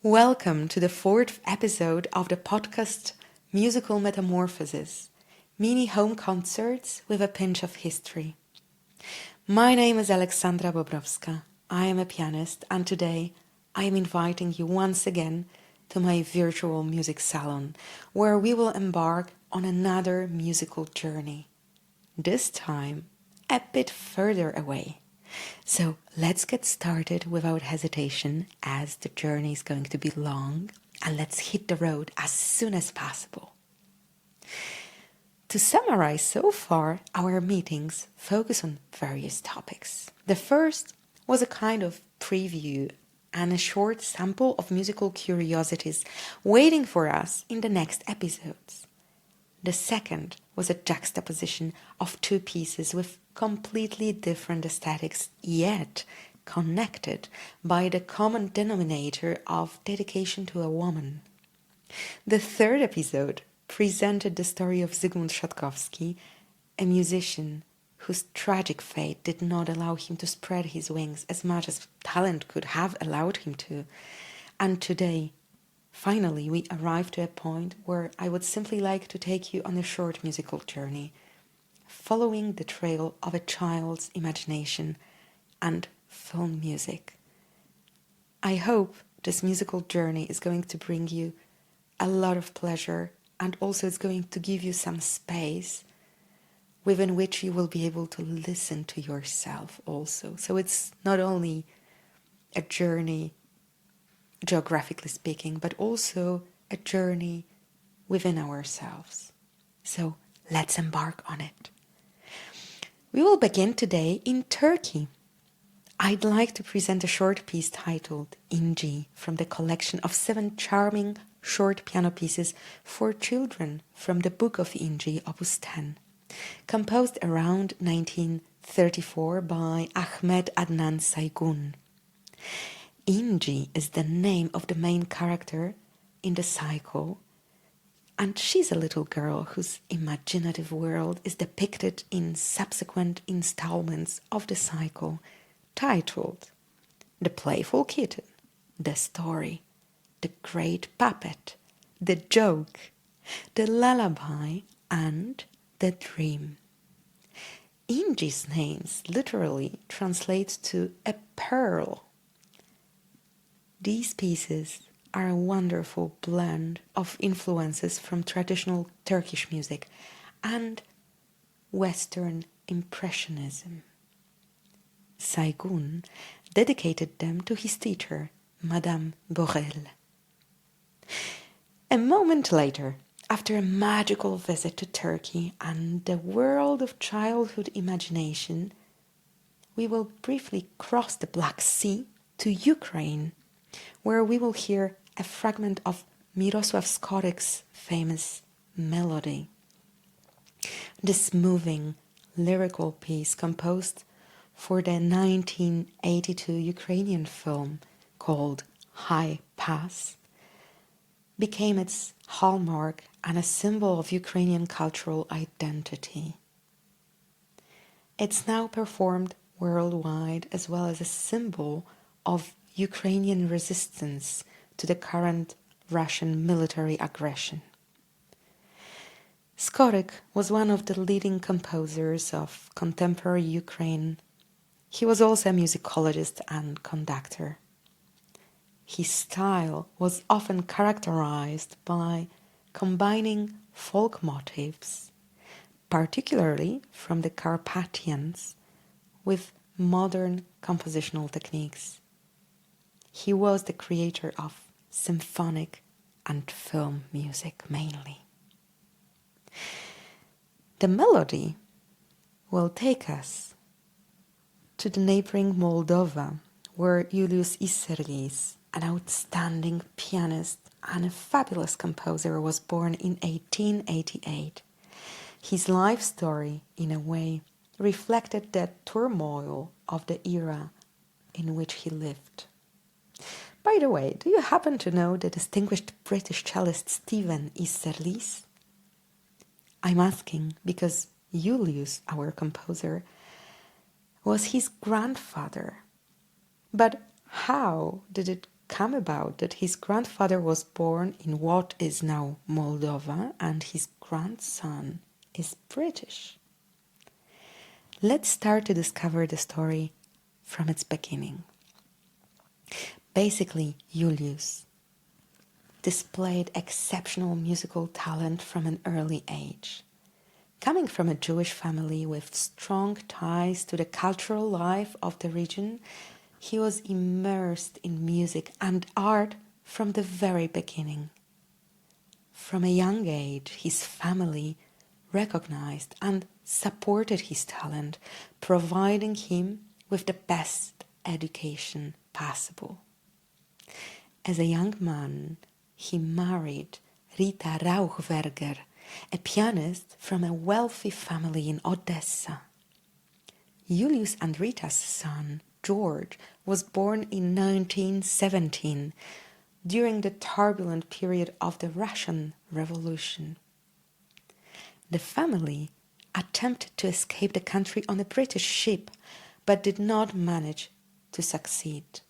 Welcome to the fourth episode of the podcast Musical Metamorphoses, mini home concerts with a pinch of history. My name is Aleksandra Bobrowska. I am a pianist, and today I am inviting you once again to my virtual music salon, where we will embark on another musical journey. This time, a bit further away. So let's get started without hesitation, as the journey is going to be long, and let's hit the road as soon as possible. To summarize so far, our meetings focus on various topics. The first was a kind of preview and a short sample of musical curiosities waiting for us in the next episodes. The second was a juxtaposition of two pieces with completely different aesthetics, yet connected by the common denominator of dedication to a woman. The third episode presented the story of Zygmunt Trzaskowski, a musician whose tragic fate did not allow him to spread his wings as much as talent could have allowed him to. And today, finally, we arrive to a point where I would simply like to take you on a short musical journey, following the trail of a child's imagination and film music. I hope this musical journey is going to bring you a lot of pleasure, and also it's going to give you some space within which you will be able to listen to yourself also. So it's not only a journey geographically speaking, but also a journey within ourselves. So let's embark on it. We will begin today in Turkey. I'd like to present a short piece titled İnci from the collection of 7 charming short piano pieces for children from the Book of İnci, Opus 10, composed around 1934 by Ahmet Adnan Saygun. İnci is the name of the main character in the cycle, and she's a little girl whose imaginative world is depicted in subsequent installments of the cycle, titled The Playful Kitten, The Story, The Great Puppet, The Joke, The Lullaby, and The Dream. İnci's names literally translate to a pearl. These pieces are a wonderful blend of influences from traditional Turkish music and Western Impressionism. Saygun dedicated them to his teacher, Madame Borel. A moment later, after a magical visit to Turkey and the world of childhood imagination, we will briefly cross the Black Sea to Ukraine, where we will hear a fragment of Mirosław Skoryk's famous melody. This moving, lyrical piece composed for the 1982 Ukrainian film called High Pass became its hallmark and a symbol of Ukrainian cultural identity. It's now performed worldwide as well as a symbol of Ukrainian resistance to the current Russian military aggression. Skoryk was one of the leading composers of contemporary Ukraine. He was also a musicologist and conductor. His style was often characterized by combining folk motifs, particularly from the Carpathians, with modern compositional techniques. He was the creator of symphonic and film music mainly. The melody will take us to the neighboring Moldova, where Julius Iserlis, an outstanding pianist and a fabulous composer, was born in 1888. His life story, in a way, reflected the turmoil of the era in which he lived. By the way, do you happen to know the distinguished British cellist Stephen Easterlys? I'm asking because Julius, our composer, was his grandfather. But how did it come about that his grandfather was born in what is now Moldova and his grandson is British? Let's start to discover the story from its beginning. Basically, Julius displayed exceptional musical talent from an early age. Coming from a Jewish family with strong ties to the cultural life of the region, he was immersed in music and art from the very beginning. From a young age, his family recognized and supported his talent, providing him with the best education possible. As a young man, he married Rita Rauchberger, a pianist from a wealthy family in Odessa. Julius and Rita's son, George, was born in 1917 during the turbulent period of the Russian Revolution. The family attempted to escape the country on a British ship, but did not manage to succeed.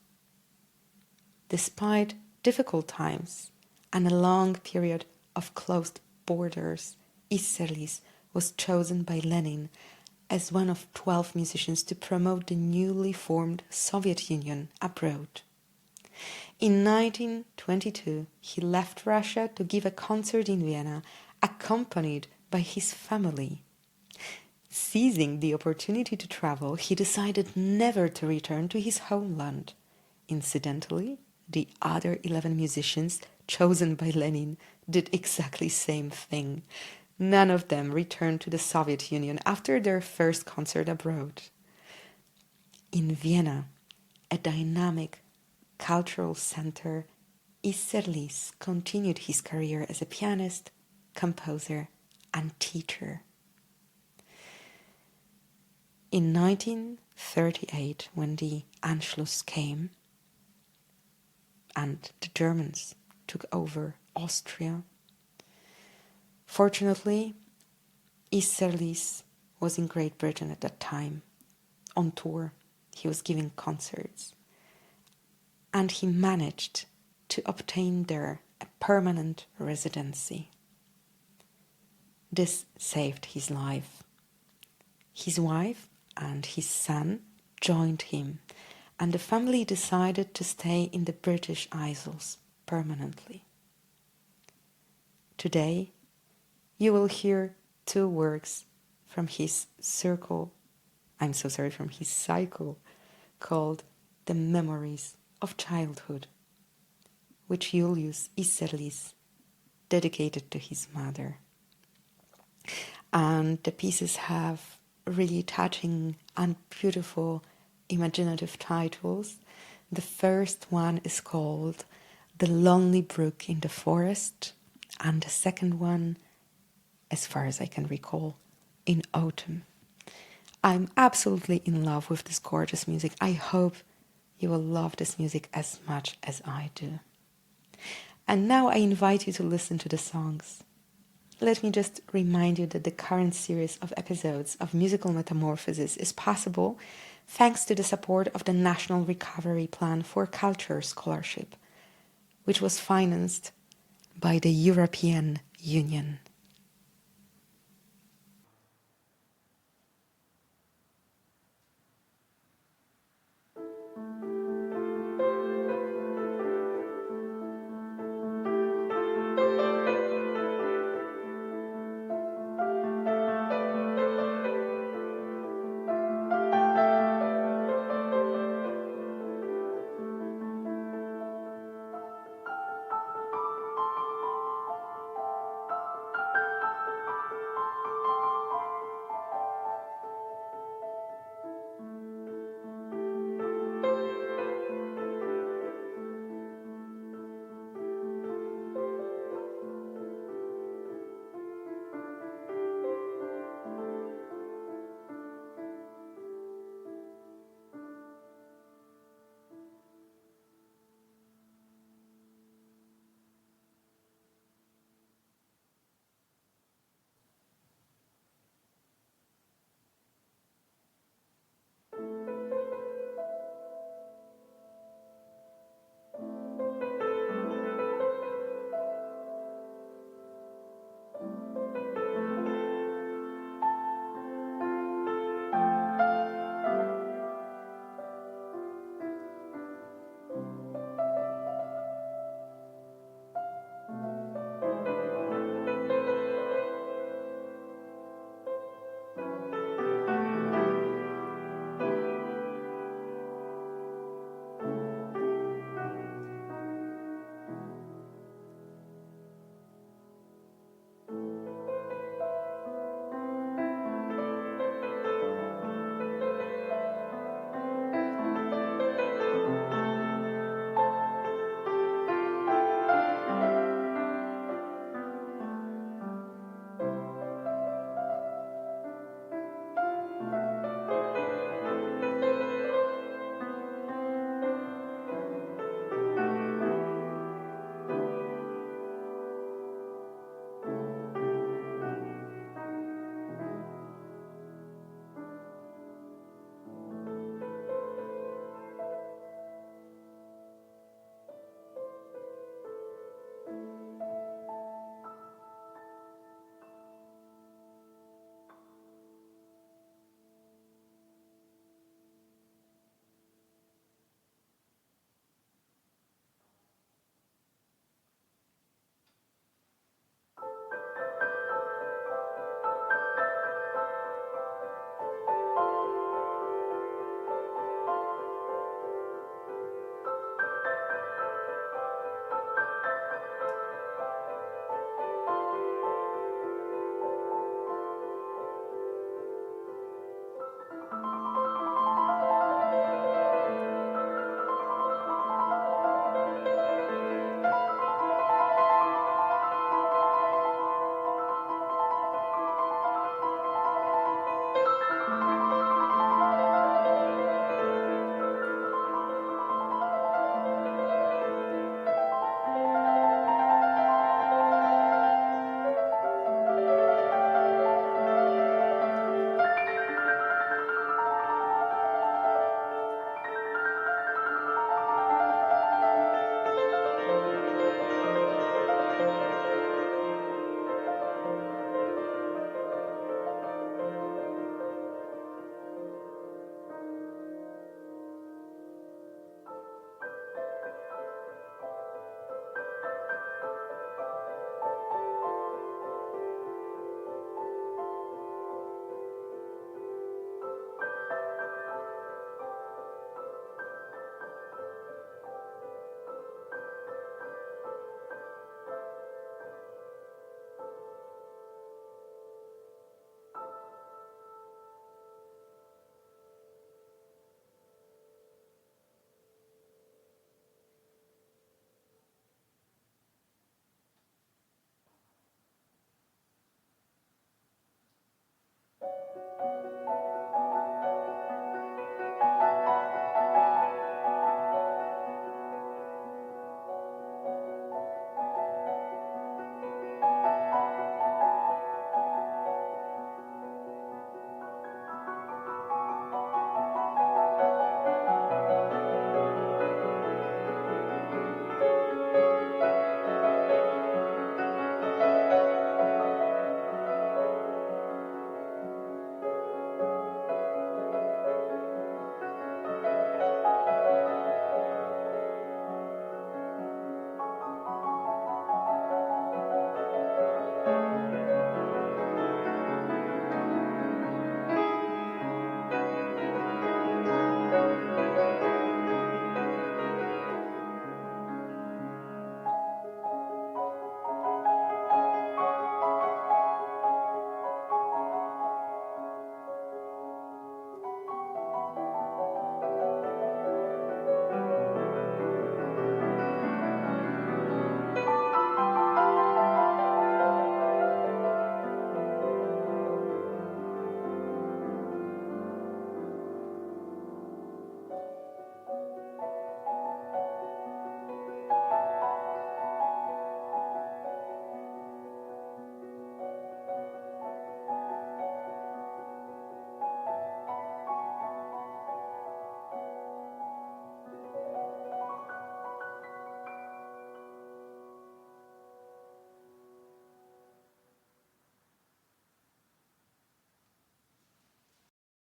Despite difficult times and a long period of closed borders, Easterlys was chosen by Lenin as one of 12 musicians to promote the newly formed Soviet Union abroad. In 1922, he left Russia to give a concert in Vienna, accompanied by his family. Seizing the opportunity to travel, he decided never to return to his homeland. Incidentally, the other 11 musicians chosen by Lenin did exactly the same thing. None of them returned to the Soviet Union after their first concert abroad. In Vienna, a dynamic cultural center, Easterlys continued his career as a pianist, composer, and teacher. In 1938, when the Anschluss came and the Germans took over Austria, fortunately, Easterlys was in Great Britain at that time, on tour. He was giving concerts, and he managed to obtain there a permanent residency. This saved his life. His wife and his son joined him, and the family decided to stay in the British Isles permanently. Today, you will hear 2 works from his cycle called The Memories of Childhood, which Julius Easterlys dedicated to his mother. And the pieces have really touching and beautiful imaginative titles. The first one is called The Lonely Brook in the Forest, and the second one, as far as I can recall, In Autumn. I'm absolutely in love with this gorgeous music. I hope you will love this music as much as I do. And now I invite you to listen to the songs. Let me just remind you that the current series of episodes of Musical Metamorphoses is possible thanks to the support of the National Recovery Plan for Culture Scholarship, which was financed by the European Union.